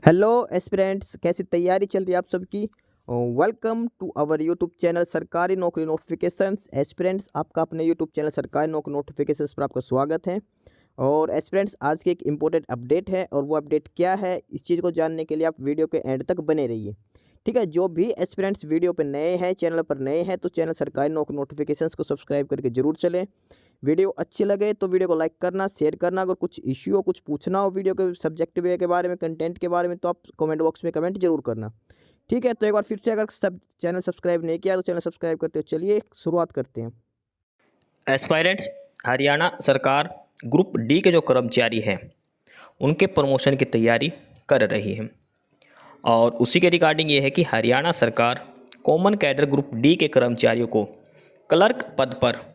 Hello aspirants, कैसी तैयारी चल रही है आप सबकी। Welcome to our YouTube channel सरकारी नौकरी नोटिफिकेशंस। एस्पिरेंट्स, आपका अपने यूट्यूब चैनल सरकारी नौकरी नोटिफिकेशंस पर आपका स्वागत है। और एस्पिरेंट्स, आज की एक इम्पोर्टेंट अपडेट है और वो अपडेट क्या है, इस चीज़ को जानने के लिए आप वीडियो के एंड तक बने रहिए। ठीक है, जो भी एस्पिरेंट्स वीडियो पर नए हैं, चैनल पर नए हैं, तो चैनल सरकारी नौकरी नोटिफिकेशंस को सब्सक्राइब करके जरूर चलें। वीडियो अच्छी लगे तो वीडियो को लाइक करना, शेयर करना। अगर कुछ इश्यू हो, कुछ पूछना हो वीडियो के सब्जेक्ट वे के बारे में, कंटेंट के बारे में, तो आप कमेंट बॉक्स में कमेंट जरूर करना। ठीक है, तो एक बार फिर से, अगर सब चैनल सब्सक्राइब नहीं किया तो चैनल सब्सक्राइब करते हो। चलिए शुरुआत करते हैं। एस्पायरेंट्स, हरियाणा सरकार ग्रुप डी के जो कर्मचारी हैं उनके प्रमोशन की तैयारी कर रही है। और उसी के रिगार्डिंग ये है कि हरियाणा सरकार कॉमन कैडर ग्रुप डी के कर्मचारियों को क्लर्क पद पर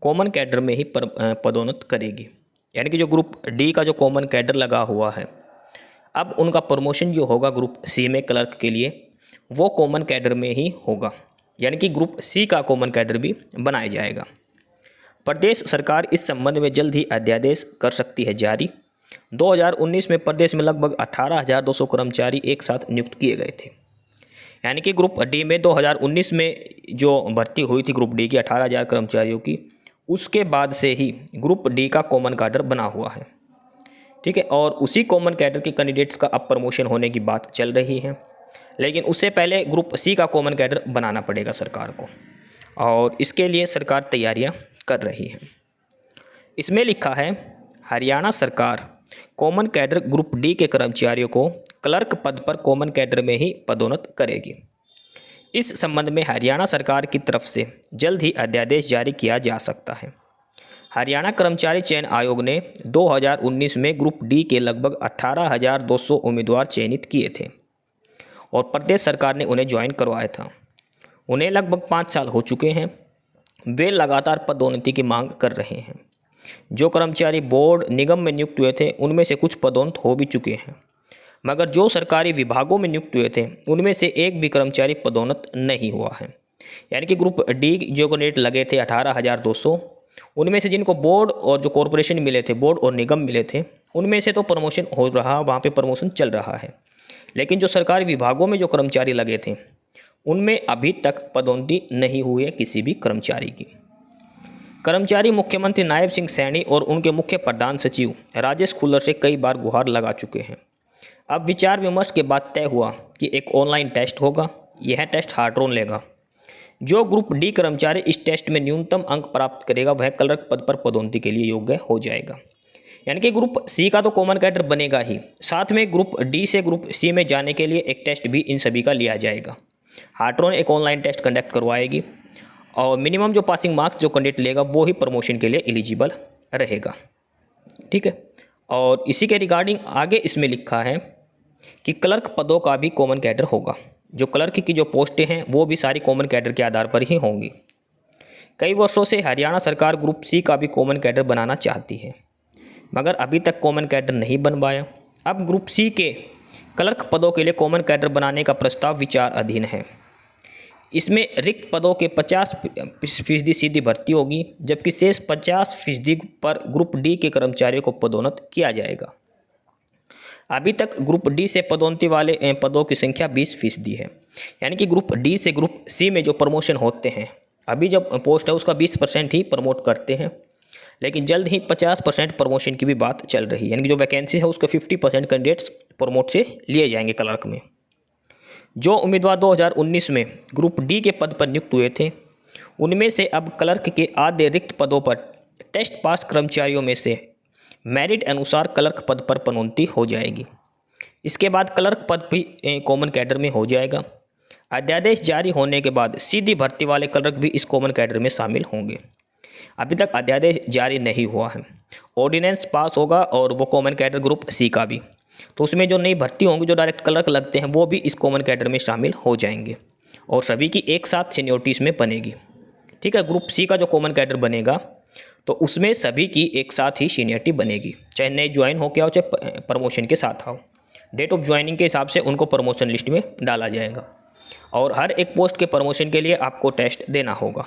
कॉमन कैडर में ही पदोन्नत करेगी। यानी कि जो ग्रुप डी का जो कॉमन कैडर लगा हुआ है, अब उनका प्रमोशन जो होगा ग्रुप सी में क्लर्क के लिए, वो कॉमन कैडर में ही होगा। यानी कि ग्रुप सी का कॉमन कैडर भी बनाया जाएगा। प्रदेश सरकार इस संबंध में जल्द ही अध्यादेश कर सकती है जारी। 2019 में प्रदेश में लगभग 18,200 कर्मचारी एक साथ नियुक्त किए गए थे। यानी कि ग्रुप डी में 2019 में जो भर्ती हुई थी ग्रुप डी की 18,000 कर्मचारियों की, उसके बाद से ही ग्रुप डी का कॉमन कैडर बना हुआ है। ठीक है, और उसी कॉमन कैडर के कैंडिडेट्स का अब प्रमोशन होने की बात चल रही है। लेकिन उससे पहले ग्रुप सी का कॉमन कैडर बनाना पड़ेगा सरकार को, और इसके लिए सरकार तैयारियां कर रही है। इसमें लिखा है, हरियाणा सरकार कॉमन कैडर ग्रुप डी के कर्मचारियों को क्लर्क पद पर कॉमन कैडर में ही पदोन्नत करेगी। इस संबंध में हरियाणा सरकार की तरफ से जल्द ही अध्यादेश जारी किया जा सकता है। हरियाणा कर्मचारी चयन आयोग ने 2019 में ग्रुप डी के लगभग 18,200 उम्मीदवार चयनित किए थे और प्रदेश सरकार ने उन्हें ज्वाइन करवाया था। उन्हें लगभग 5 साल हो चुके हैं। वे लगातार पदोन्नति की मांग कर रहे हैं। जो कर्मचारी बोर्ड निगम में नियुक्त हुए थे उनमें से कुछ पदोन्नत हो भी चुके हैं, मगर जो सरकारी विभागों में नियुक्त हुए थे उनमें से एक भी कर्मचारी पदोन्नत नहीं हुआ है। यानी कि ग्रुप डी जो कैंडिडेट लगे थे 18,200, उनमें से जिनको बोर्ड और जो कॉरपोरेशन मिले थे, बोर्ड और निगम मिले थे, उनमें से तो प्रमोशन हो रहा, वहाँ पे प्रमोशन चल रहा है। लेकिन जो सरकारी विभागों में जो कर्मचारी लगे थे उनमें अभी तक पदोन्नति नहीं हुई है किसी भी कर्मचारी की। कर्मचारी मुख्यमंत्री नायब सिंह सैनी और उनके मुख्य प्रधान सचिव राजेश खुल्लर से कई बार गुहार लगा चुके हैं। अब विचार विमर्श के बाद तय हुआ कि एक ऑनलाइन टेस्ट होगा। यह टेस्ट हार्ड्रोन लेगा। जो ग्रुप डी कर्मचारी इस टेस्ट में न्यूनतम अंक प्राप्त करेगा वह क्लर्क पद पर पदोन्नति के लिए योग्य हो जाएगा। यानी कि ग्रुप सी का तो कॉमन कैडर बनेगा ही, साथ में ग्रुप डी से ग्रुप सी में जाने के लिए एक टेस्ट भी इन सभी का लिया जाएगा। हार्ड्रोन एक ऑनलाइन टेस्ट कंडक्ट करवाएगी और मिनिमम जो पासिंग मार्क्स जो कैंडिडेट लेगा वो ही प्रमोशन के लिए एलिजिबल रहेगा। ठीक है, और इसी के रिगार्डिंग आगे इसमें लिखा है कि क्लर्क पदों का भी कॉमन कैडर होगा। जो क्लर्क की जो पोस्टें हैं वो भी सारी कॉमन कैडर के आधार पर ही होंगी। कई वर्षों से हरियाणा सरकार ग्रुप सी का भी कॉमन कैडर बनाना चाहती है, मगर अभी तक कॉमन कैडर नहीं बन पाया। अब ग्रुप सी के क्लर्क पदों के लिए कॉमन कैडर बनाने का प्रस्ताव विचार अधीन है। इसमें रिक्त पदों के 50% सीधी भर्ती होगी, जबकि शेष 50% पर ग्रुप डी के कर्मचारियों को पदोन्नत किया जाएगा। अभी तक ग्रुप डी से पदोन्नति वाले पदों की संख्या 20% है। यानी कि ग्रुप डी से ग्रुप सी में जो प्रमोशन होते हैं, अभी जब पोस्ट है उसका 20% ही प्रमोट करते हैं, लेकिन जल्द ही 50% प्रमोशन की भी बात चल रही है। यानी कि जो वैकेंसी है उसके 50% कैंडिडेट्स प्रमोट से लिए जाएंगे क्लर्क में। जो उम्मीदवार 2019 में ग्रुप डी के पद पर नियुक्त हुए थे उनमें से अब क्लर्क के आधे रिक्त पदों पर टेस्ट पास कर्मचारियों में से मेरिट अनुसार क्लर्क पद पर पदोन्नति हो जाएगी। इसके बाद क्लर्क पद भी कॉमन कैडर में हो जाएगा। अध्यादेश जारी होने के बाद सीधी भर्ती वाले क्लर्क भी इस कॉमन कैडर में शामिल होंगे। अभी तक अध्यादेश जारी नहीं हुआ है। ऑर्डिनेंस पास होगा और वो कॉमन कैडर ग्रुप सी का भी, तो उसमें जो नई भर्ती होंगी, जो डायरेक्ट क्लर्क लगते हैं, वो भी इस कॉमन कैडर में शामिल हो जाएंगे और सभी की एक साथ सीनियोरिटी इसमें बनेगी। ठीक है, ग्रुप सी का जो कॉमन कैडर बनेगा तो उसमें सभी की एक साथ ही सीनियरिटी बनेगी, चाहे नए ज्वाइन हो क्या हो, चाहे प्रमोशन के साथ हो। डेट ऑफ ज्वाइनिंग के हिसाब से उनको प्रमोशन लिस्ट में डाला जाएगा और हर एक पोस्ट के प्रमोशन के लिए आपको टेस्ट देना होगा।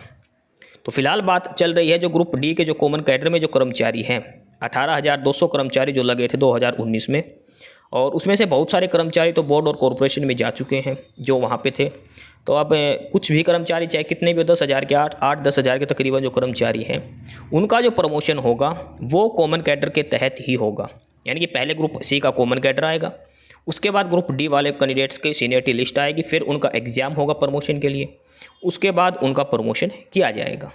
तो फिलहाल बात चल रही है जो ग्रुप डी के जो कॉमन कैडर में जो कर्मचारी हैं, 18,200 कर्मचारी जो लगे थे 2019 में, और उसमें से बहुत सारे कर्मचारी तो बोर्ड और कॉरपोरेशन में जा चुके हैं जो वहाँ पे थे। तो अब कुछ भी कर्मचारी चाहे कितने भी हो, 10,000 के 8-10,000 के तकरीबन जो कर्मचारी हैं, उनका जो प्रमोशन होगा वो कॉमन कैडर के तहत ही होगा। यानी कि पहले ग्रुप सी का कॉमन कैडर आएगा, उसके बाद ग्रुप डी वाले कैंडिडेट्स की सीनियरिटी लिस्ट आएगी, फिर उनका एग्ज़ाम होगा प्रमोशन के लिए, उसके बाद उनका प्रमोशन किया जाएगा।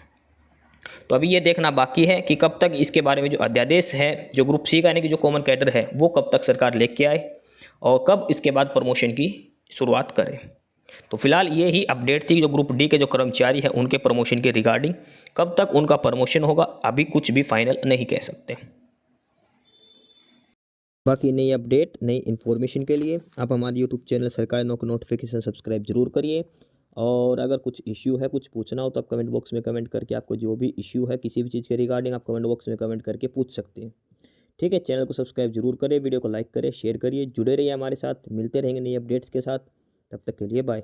तो अभी ये देखना बाकी है कि कब तक इसके बारे में जो अध्यादेश है, जो ग्रुप सी का यानी कि जो कॉमन कैडर है, वो कब तक सरकार लेके आए और कब इसके बाद प्रमोशन की शुरुआत करे। तो फिलहाल ये ही अपडेट थी जो ग्रुप डी के जो कर्मचारी हैं उनके प्रमोशन के रिगार्डिंग। कब तक उनका प्रमोशन होगा अभी कुछ भी फाइनल नहीं कह सकते। बाकी नई अपडेट, नई इन्फॉर्मेशन के लिए आप हमारे यूट्यूब चैनल सरकारी नौकरी नोटिफिकेशन सब्सक्राइब जरूर करिए। और अगर कुछ इश्यू है, कुछ पूछना हो तो आप कमेंट बॉक्स में कमेंट करके आपको जो भी इश्यू है किसी भी चीज़ के रिगार्डिंग आप कमेंट बॉक्स में कमेंट करके पूछ सकते हैं। ठीक है, चैनल को सब्सक्राइब जरूर करें, वीडियो को लाइक करें, शेयर करिए, जुड़े रहिए हमारे साथ। मिलते रहेंगे नई अपडेट्स के साथ, तब तक के लिए बाय।